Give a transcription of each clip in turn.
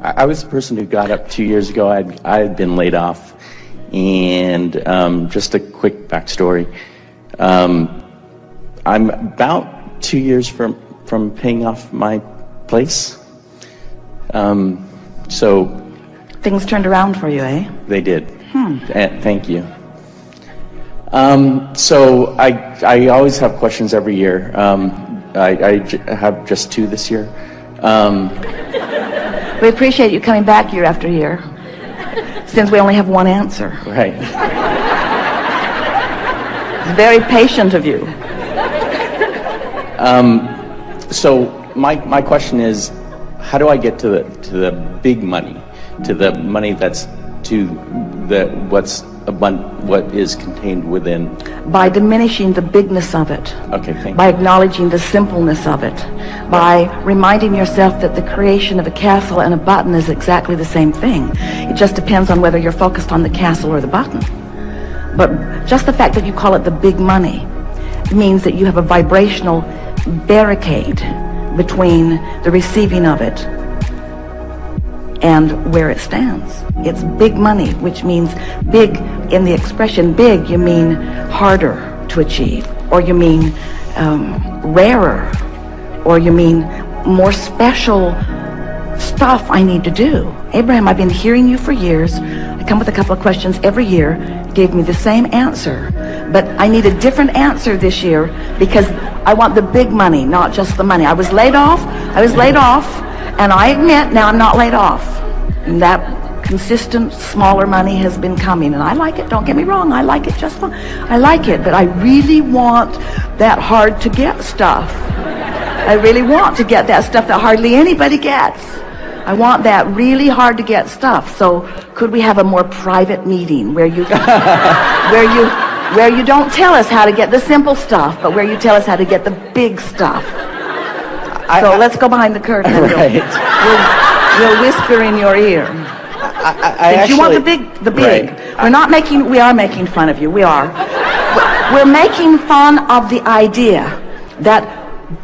I was the person who got up 2 years ago. I had been laid off, and just a quick backstory. I'm about 2 years from paying off my place. So things turned around for you, eh? They did. Thank you. So I always have questions every year. I have just 2 this year. We appreciate you coming back year after year, since we only have one answer. Right. It's very patient of you. So my question is, how do I get to the big money, to the money that's to what is contained within? By diminishing the bigness of it. Okay, thank you. By acknowledging the simpleness of it. By reminding yourself that the creation of a castle and a button is exactly the same thing. It just depends on whether you're focused on the castle or the button. But just the fact that you call it the big money means that you have a vibrational barricade between the receiving of it and where it stands. It's big money, which means big. In the expression big, you mean harder to achieve, or you mean rarer, or you mean more special stuff I need to do. Abraham, I've been hearing you for years. I come with a couple of questions every year, gave me the same answer, but I need a different answer this year because I want the big money, not just the money. I was laid off, and I admit now I'm not laid off. And that consistent, smaller money has been coming, and I like it, don't get me wrong, I like it just fine. I like it, but I really want that hard to get stuff. I really want to get that stuff that hardly anybody gets. I want that really hard to get stuff. So could we have a more private meeting where you where you don't tell us how to get the simple stuff, but where you tell us how to get the big stuff? So let's go behind the curtain. Right. We'll whisper in your ear. You want the big? Right. We are making fun of you. We are. We're making fun of the idea that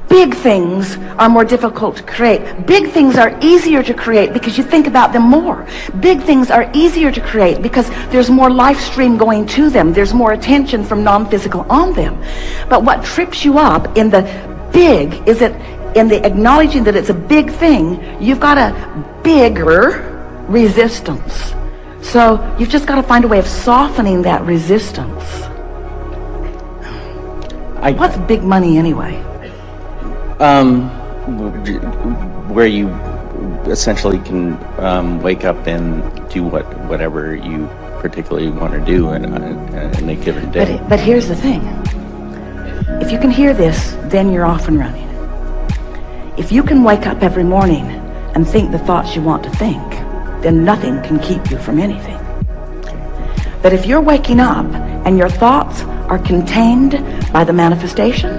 big things are more difficult to create. Big things are easier to create because you think about them more. Big things are easier to create because there's more life stream going to them. There's more attention from non-physical on them. But what trips you up in the big is that in the acknowledging that it's a big thing, you've got a bigger resistance. So you've just got to find a way of softening that resistance. What's big money anyway? Where you essentially can wake up and do whatever you particularly want to do in a given day. But here's the thing. If you can hear this, then you're off and running. If you can wake up every morning and think the thoughts you want to think, then nothing can keep you from anything. But if you're waking up and your thoughts are contained by the manifestation,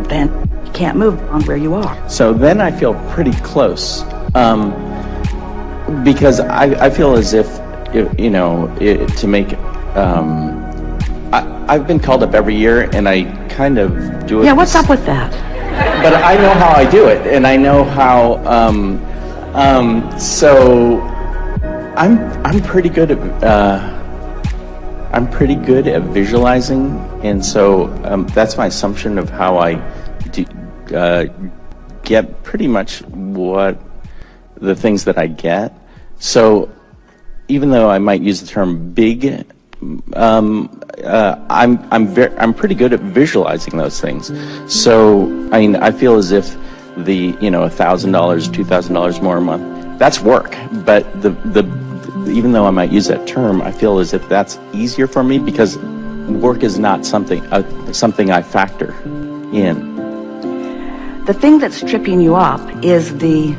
then you can't move on where you are. So then I feel pretty close, because I feel as if to make I've been called up every year, and I kind of do it. Yeah, what's up with that? But I know how I do it, and I know how. So I'm pretty good at visualizing, and so that's my assumption of how I get pretty much what the things that I get. So even though I might use the term big, I'm pretty good at visualizing those things. So I mean, I feel as if the $1,000, $2,000 more a month, that's work. But even though I might use that term, I feel as if that's easier for me because work is not something I factor in. The thing that's tripping you up is the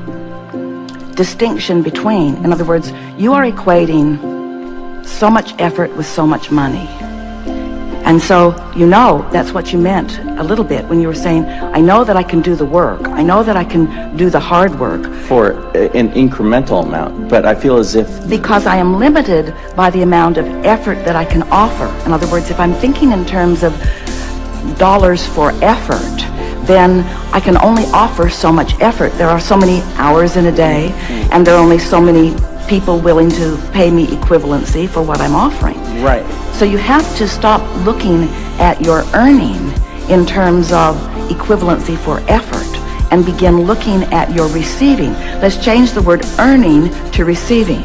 distinction between, in other words, you are equating so much effort with so much money. And so that's what you meant a little bit when you were saying, I know that I can do the work. I know that I can do the hard work. For an incremental amount, but I feel as if... Because I am limited by the amount of effort that I can offer. In other words, if I'm thinking in terms of dollars for effort, then I can only offer so much effort. There are so many hours in a day, and there are only so many people willing to pay me equivalency for what I'm offering. Right. So you have to stop looking at your earning in terms of equivalency for effort and begin looking at your receiving. Let's change the word earning to receiving.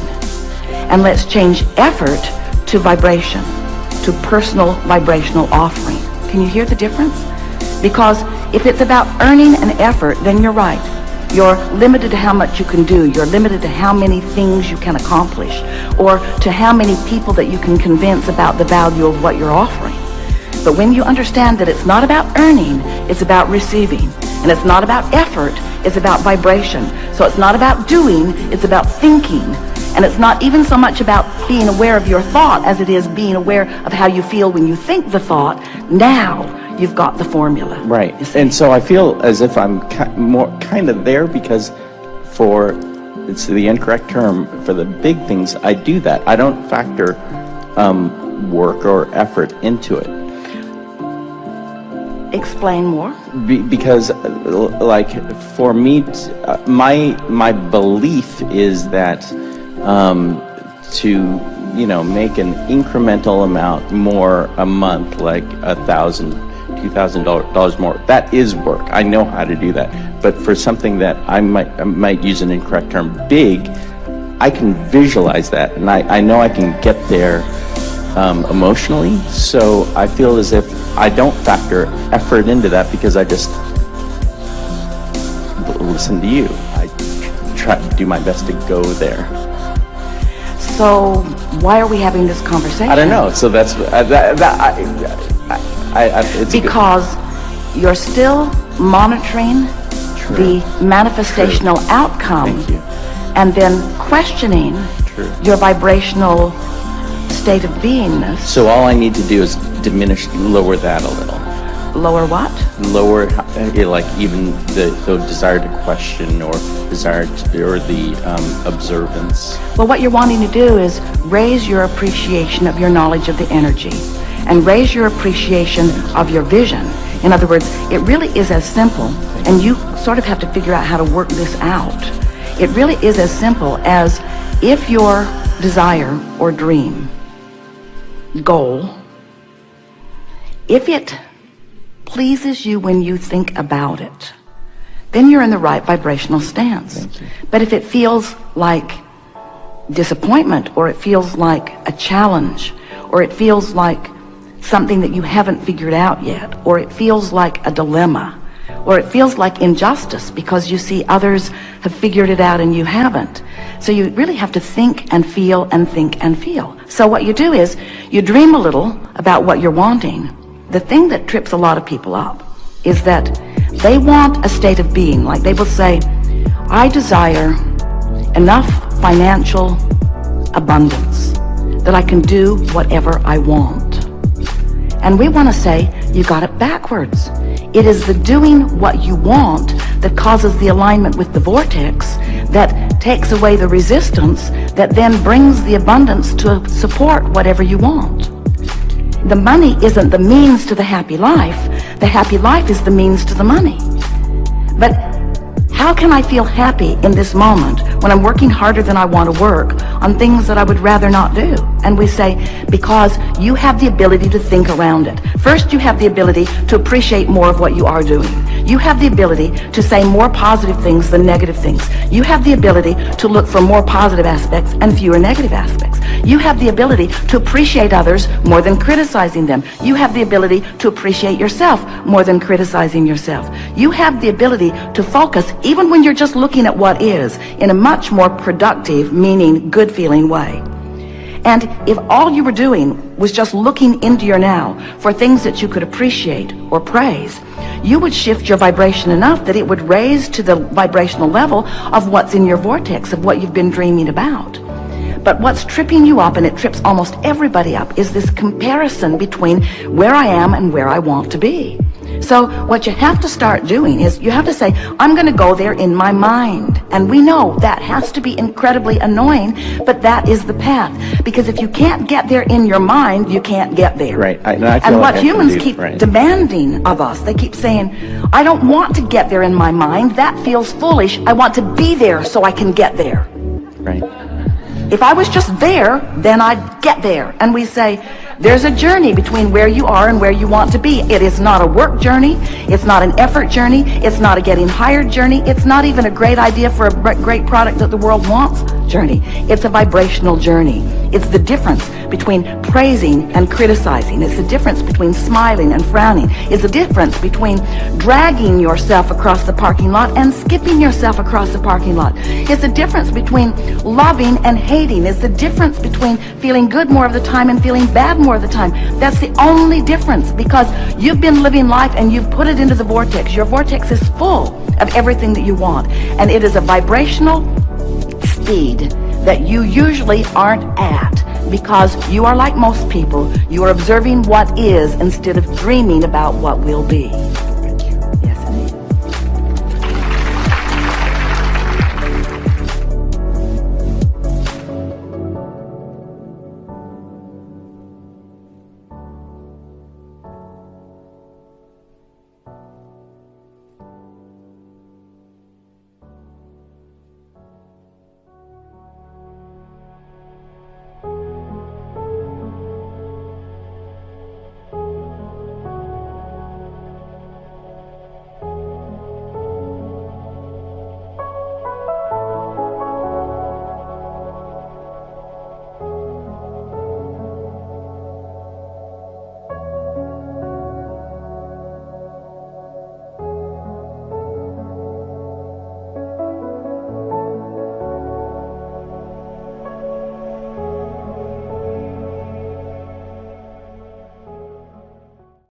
And let's change effort to vibration, to personal vibrational offering. Can you hear the difference? Because if it's about earning and effort, then you're right. You're limited to how much you can do. You're limited to how many things you can accomplish, or to how many people that you can convince about the value of what you're offering. But when you understand that it's not about earning, it's about receiving. And it's not about effort, it's about vibration. So it's not about doing, it's about thinking. And it's not even so much about being aware of your thought as it is being aware of how you feel when you think the thought. Now you've got the formula. Right. And so I feel as if I'm kind of there, because for, it's the incorrect term, for the big things, I do that. I don't factor work or effort into it. Explain more. Because, like, for me, my belief is that to, you know, make an incremental amount more a month, like $1,000, $2,000 more, that is work. I know how to do that. But for something that I might use an incorrect term, big, I can visualize that, and I know I can get there emotionally. So I feel as if I don't factor effort into that, because I just listen to you. I try to do my best to go there. So why are we having this conversation? I don't know. So that's it's because you're still monitoring the manifestational outcome. Thank you. And then questioning your vibrational state of beingness. So all I need to do is lower that a little. Lower what? Lower, like, even the desire to question, or desire to, or the observance. Well, what you're wanting to do is raise your appreciation of your knowledge of the energy, and raise your appreciation of your vision. In other words, it really is as simple, and you sort of have to figure out how to work this out. It really is as simple as, if your desire or dream, goal, if it pleases you when you think about it, then you're in the right vibrational stance. But if it feels like disappointment, or it feels like a challenge, or it feels like something that you haven't figured out yet, or it feels like a dilemma, or it feels like injustice because you see others have figured it out and you haven't. So you really have to think and feel and think and feel. So what you do is you dream a little about what you're wanting. The thing that trips a lot of people up is that they want a state of being. Like, they will say, I desire enough financial abundance that I can do whatever I want. And we want to say, you got it backwards. It is the doing what you want that causes the alignment with the vortex, that takes away the resistance, that then brings the abundance to support whatever you want. The money isn't the means to the happy life. The happy life is the means to the money. But how can I feel happy in this moment when I'm working harder than I want to work on things that I would rather not do? And we say, because you have the ability to think around it. First, you have the ability to appreciate more of what you are doing. You have the ability to say more positive things than negative things. You have the ability to look for more positive aspects and fewer negative aspects. You have the ability to appreciate others more than criticizing them. You have the ability to appreciate yourself more than criticizing yourself. You have the ability to focus, even when you're just looking at what is, in a much more productive, meaning, good-feeling way. And if all you were doing was just looking into your now for things that you could appreciate or praise, you would shift your vibration enough that it would raise to the vibrational level of what's in your vortex, of what you've been dreaming about. But what's tripping you up, and it trips almost everybody up, is this comparison between where I am and where I want to be. So what you have to start doing is you have to say, I'm going to go there in my mind. And we know that has to be incredibly annoying, but that is the path. Because if you can't get there in your mind, you can't get there. Right. And what humans keep demanding of us, they keep saying, I don't want to get there in my mind. That feels foolish. I want to be there so I can get there. Right. If I was just there, then I'd get there. And we say, there's a journey between where you are and where you want to be. It is not a work journey. It's not an effort journey. It's not a getting hired journey. It's not even a great idea for a great product that the world wants journey. It's a vibrational journey. It's the difference between praising and criticizing. It's the difference between smiling and frowning. It's the difference between dragging yourself across the parking lot and skipping yourself across the parking lot. It's the difference between loving and hating. It's the difference between feeling good more of the time and feeling bad more of the time. That's the only difference, because you've been living life and you've put it into the vortex. Your vortex is full of everything that you want, and it is a vibrational speed that you usually aren't at, because you are like most people. You are observing what is instead of dreaming about what will be.